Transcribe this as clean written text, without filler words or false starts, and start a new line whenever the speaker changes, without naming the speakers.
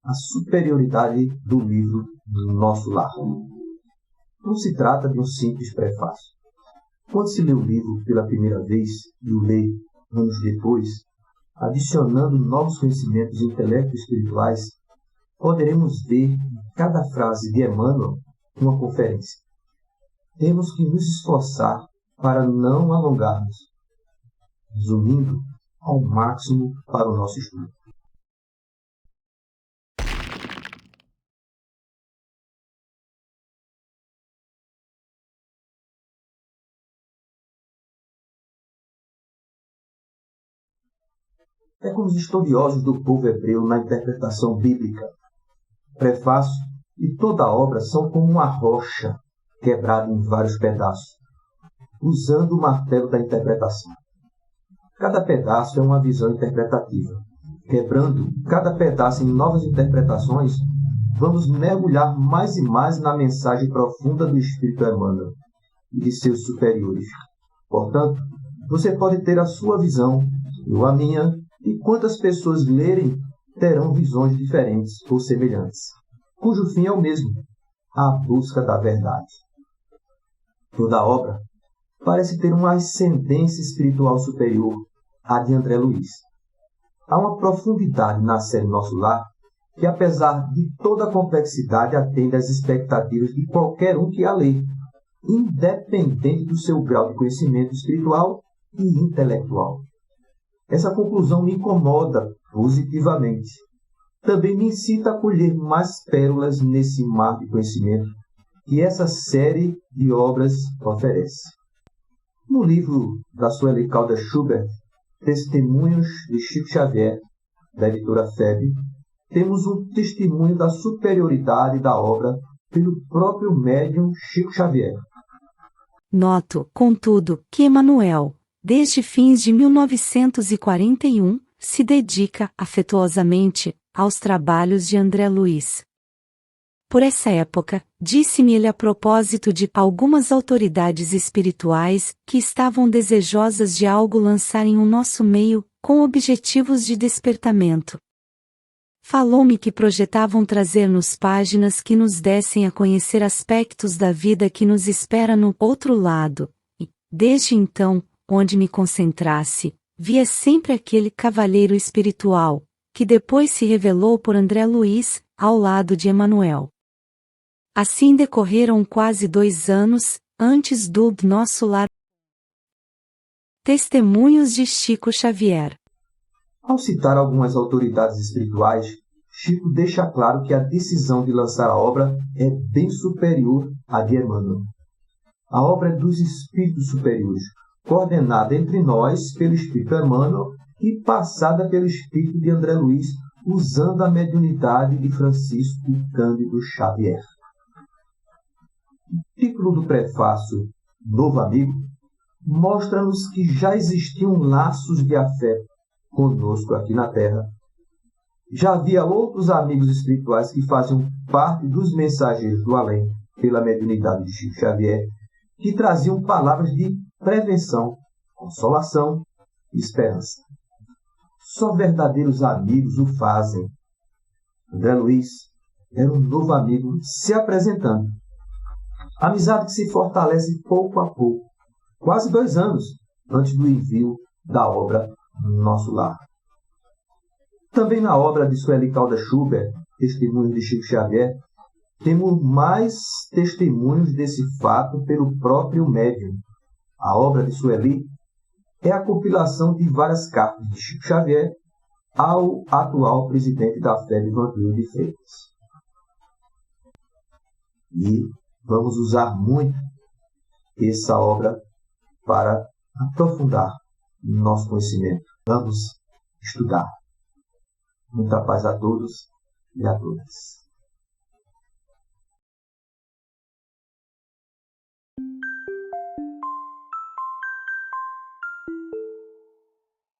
a superioridade do livro Nosso Lar. Não se trata de um simples prefácio. Quando se lê o livro pela primeira vez e o lê anos depois, adicionando novos conhecimentos intelectos e espirituais, poderemos ver em cada frase de Emmanuel uma conferência. Temos que nos esforçar para não alongarmos, resumindo ao máximo para o nosso estudo. É como os estudiosos do povo hebreu na interpretação bíblica. O prefácio e toda a obra são como uma rocha quebrada em vários pedaços, usando o martelo da interpretação. Cada pedaço é uma visão interpretativa. Quebrando cada pedaço em novas interpretações, vamos mergulhar mais e mais na mensagem profunda do Espírito Emmanuel e de seus superiores. Portanto, você pode ter a sua visão, eu a minha, e quantas pessoas lerem terão visões diferentes ou semelhantes, cujo fim é o mesmo, a busca da verdade. Toda a obra parece ter uma ascendência espiritual superior à de André Luiz. Há uma profundidade na série Nosso Lar que, apesar de toda a complexidade, atende às expectativas de qualquer um que a lê, independente do seu grau de conhecimento espiritual e intelectual. Essa conclusão me incomoda positivamente. Também me incita a colher mais pérolas nesse mar de conhecimento que essa série de obras oferece. No livro da Sueli Caldas Schubert, Testemunhos de Chico Xavier, da editora FEB, temos um testemunho da superioridade da obra pelo próprio médium Chico Xavier.
Noto, contudo, que Emmanuel, desde fins de 1941, se dedica afetuosamente aos trabalhos de André Luiz. Por essa época, disse-me ele a propósito de algumas autoridades espirituais que estavam desejosas de algo lançar em nosso meio, com objetivos de despertamento. Falou-me que projetavam trazer-nos páginas que nos dessem a conhecer aspectos da vida que nos espera no outro lado, e, desde então, onde me concentrasse, via sempre aquele cavalheiro espiritual, que depois se revelou por André Luiz, ao lado de Emmanuel. Assim decorreram quase 2 anos, antes do Nosso Lar. Testemunhos de Chico Xavier.
Ao citar algumas autoridades espirituais, Chico deixa claro que a decisão de lançar a obra é bem superior à de Emmanuel. A obra é dos espíritos superiores, coordenada entre nós pelo Espírito Emmanuel e passada pelo Espírito de André Luiz, usando a mediunidade de Francisco Cândido Xavier. O título do prefácio, Novo Amigo, mostra-nos que já existiam laços de afeto conosco aqui na Terra. Já havia outros amigos espirituais que faziam parte dos mensageiros do além, pela mediunidade de Chico Xavier, que traziam palavras de prevenção, consolação e esperança. Só verdadeiros amigos o fazem. André Luiz era um novo amigo se apresentando. Amizade que se fortalece pouco a pouco, quase 2 anos antes do envio da obra Nosso Lar. Também na obra de Sueli Caldas Schubert, Testemunhos de Chico Xavier, temos mais testemunhos desse fato pelo próprio médium. A obra de Sueli é a compilação de várias cartas de Chico Xavier ao atual presidente da FEB, Vantuil de Freitas. E vamos usar muito essa obra para aprofundar nosso conhecimento. Vamos estudar. Muita paz a todos e a todas.